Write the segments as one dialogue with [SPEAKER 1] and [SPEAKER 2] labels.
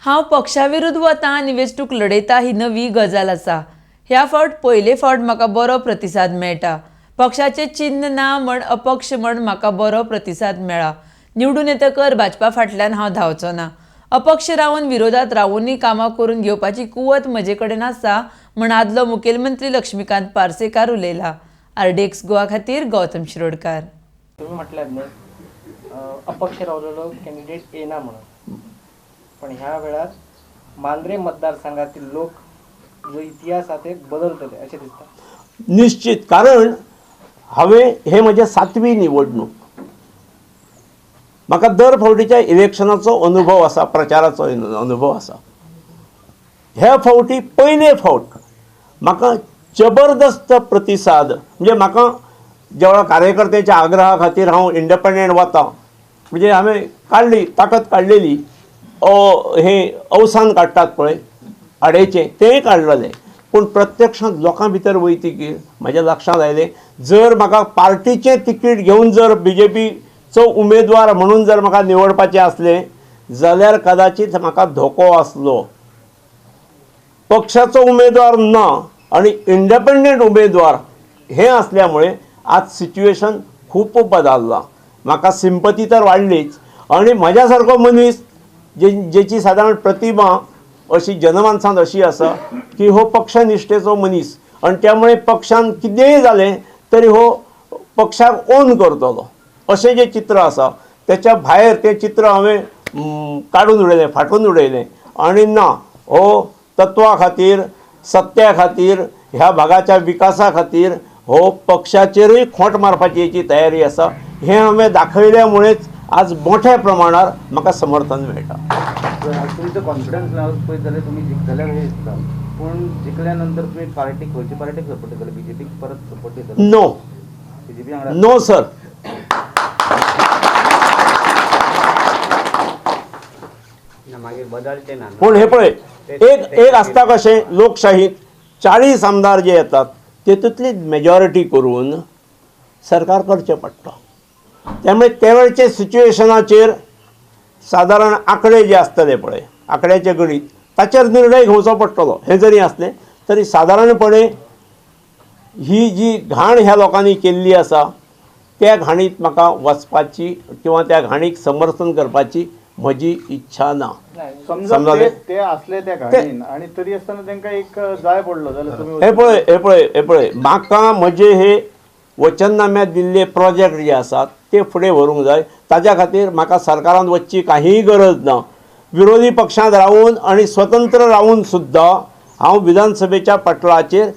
[SPEAKER 1] हांव पक्षाविरुद्ध वतां आनी वेंचणूक लडयता ही नवी गजाल आसा। ह्या फावट पयले फावट म्हाका बरो प्रतिसाद मेळटा। पक्षाचें चिन्ह ना म्हण अपक्ष म्हण म्हाका बरो प्रतिसाद मेळ्ळा। निवडून येतकर भाजपा फाटल्यान हांव धांवचो ना। अपक्ष रावन विरोधात रावूनय कामां करून घेवपाची कुवत म्हजे कडेन आसा म्हण आदलो मुखेलमंत्री लक्ष्मीकांत पार्सेकार उलयला। आरडीएक्स गोवा खातीर गौतम शिरोडकार।
[SPEAKER 2] तुम्ही म्हटल्यात न्हय अपक्ष रावलेलो कॅन्डिडेट येना म्हणून, पण ह्या वेळात मांद्रे मतदारसंघातील लोक जो इतिहास आहे ते बदलतले असे दिसतात।
[SPEAKER 3] निश्चित, कारण हांवें हे म्हजे 7वी निवडणूक। म्हाका दर फावटीच्या इलेक्शनाचो अनुभव आसा, प्रचाराचो अनुभव आसा। ह्या फावटी पयले फावट म्हाका जबरदस्त प्रतिसाद, म्हणजे म्हाका जेवढा कार्यकर्त्याच्या आग्रहा खातीर हांव इंडिपेंडंट वता, म्हणजे हांवें काडली ताकद काडलेली हे अवसान काडटात पळय आडेचें तेंय काडलेलें, पूण प्रत्यक्षांत लोकां भितर वयतकीर म्हाज्या लक्षांत आयलें जर म्हाका पार्टीचें तिकीट घेवन जर BJPचो उमेदवार म्हणून जर म्हाका निवडपाचें आसलें जाल्यार कदाचित म्हाका धोको आसलो। पक्षाचो उमेदवार ना आनी इंडिपेंडंट उमेदवार हे असल्यामुळे आज सिच्युएशन खूब बदलला। म्हाका सिंपती तर वाडलीच आनी म्हाज्या सारको मनीस जेची सादारण प्रतिमा अशी जनमानसांत अशी आसा की हो पक्षनिश्ठेचो मनीस आनी त्यामुळे पक्षान कितेंय जालें तरी हो पक्षाक ओन करतलो अशें जें चित्र आसा त्याच्या भायर तें चित्र हांवें काडून उडयलें, फाटून उडयलें। आनी ना, हो तत्वा खातीर, सत्या खातीर, ह्या भागाच्या विकासा खातीर हो पक्षाचेरूय खोंट मारपाची हेची तयारी आसा। हें हांवें दाखयल्यामुळेच आज मोठ्या प्रमाणार म्हाका समर्थन मेळटा।
[SPEAKER 4] तुमचो कॉन्फिडन्स लेवल पळयत जाल्यार तुमी जिखतल्यार हे दिसता, पूण जिखल्यानंतर तुमी पार्टीक खंयची पार्टीक सपोर्ट केला? BJPक परत सपोर्ट केला?
[SPEAKER 3] नो,
[SPEAKER 4] BJP वांगडा
[SPEAKER 3] नो सर।
[SPEAKER 4] मागीर बदलचे ना।
[SPEAKER 3] पूण हे पळय, एक आसता कशें लोकशाहीत 40 आमदार जे येतात तेतूंतली मेजॉरिटी करून सरकार करचें पडटा। त्यामुळे त्या वेळचे सिच्युएशनाचेर सादारण आंकडे जे आसतले पळय, आंकड्याचें गणीत, ताचेर निर्णय घेवचो पडटलो। हें जरी आसलें तरी सादारणपणे ही जी घाण ह्या लोकांनी केल्ली आसा त्या घाणीत म्हाका वचपाची किंवा त्या घाणीक समर्थन करपाची म्हजी इच्छा ना।
[SPEAKER 5] समजा ते असले त्या घाणीन आणि तरी असताना त्यांना एक जाय पडलो जाल्यार तुम्ही
[SPEAKER 3] हे पळय म्हाका म्हजे हे वचननाम्यात दिल्ले प्रोजेक्ट जे आसात ते फुडें व्हरूंक जाय। ताज्या खातीर म्हाका सरकारांत वचची काहीय गरज ना। विरोधी पक्षांत रावून आनी स्वतंत्र रावून सुद्दां हांव विधानसभेच्या पटलाचेर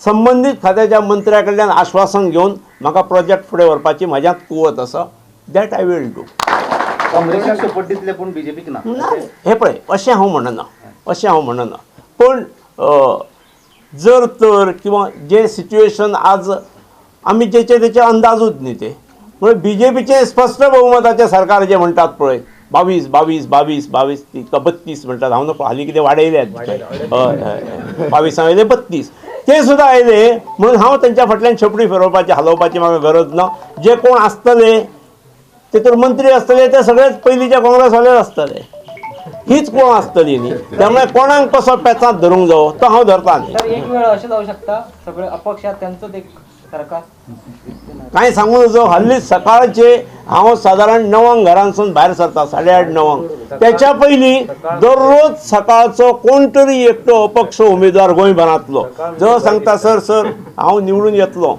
[SPEAKER 3] संबंधीत खात्याच्या मंत्र्या कडल्यान आश्वासन घेवन म्हाका प्रोजेक्ट फुडें व्हरपाची म्हाज्यांत कुवत आसा। That I will do.
[SPEAKER 4] काँग्रेसीक सपोर्ट दितले पूण BJPक ना।
[SPEAKER 3] हे पळय, अशें हांव म्हणना, पूण जर तर किंवा जे सिच्युएशन आज आमी तेचे अंदाजूच न्ही ते, म्हणजे BJPचे स्पश्ट बहुमताचे सरकार जे म्हणटात पळय 22 22 22 22 32 म्हणटात, हांव नको हालीं कितें वाडयल्यात 22 आयले 32 ते सुद्दां आयले म्हणून हांव तेंच्या फाटल्यान छपडी फिरोवपाची हलोवपाची म्हाका गरज ना। जे कोण आसतले तेतून मंत्री आसतले ते सगळेच पयलींच्या काँग्रेसवालेच आसतले, हीच कोण आसतली न्ही। त्यामुळे कोणाक कसो पेचांत धरूंक जावो तो हांव धरता न्ही।
[SPEAKER 2] तर एक वेळ अशें जावं शकता सगळे अपक्षात त्यांचोच एक सरकार
[SPEAKER 3] कांय सांगूं नजो। हल्ली सकाळचे हांव सादारण 9 घरांसून भायर सरता, 8:30 9। त्याच्या पयलीं दररोज सकाळचो कोण तरी एकटो अपक्ष उमेदवार गोंयभरांतलो जो सांगता सर हांव निवडून येतलो,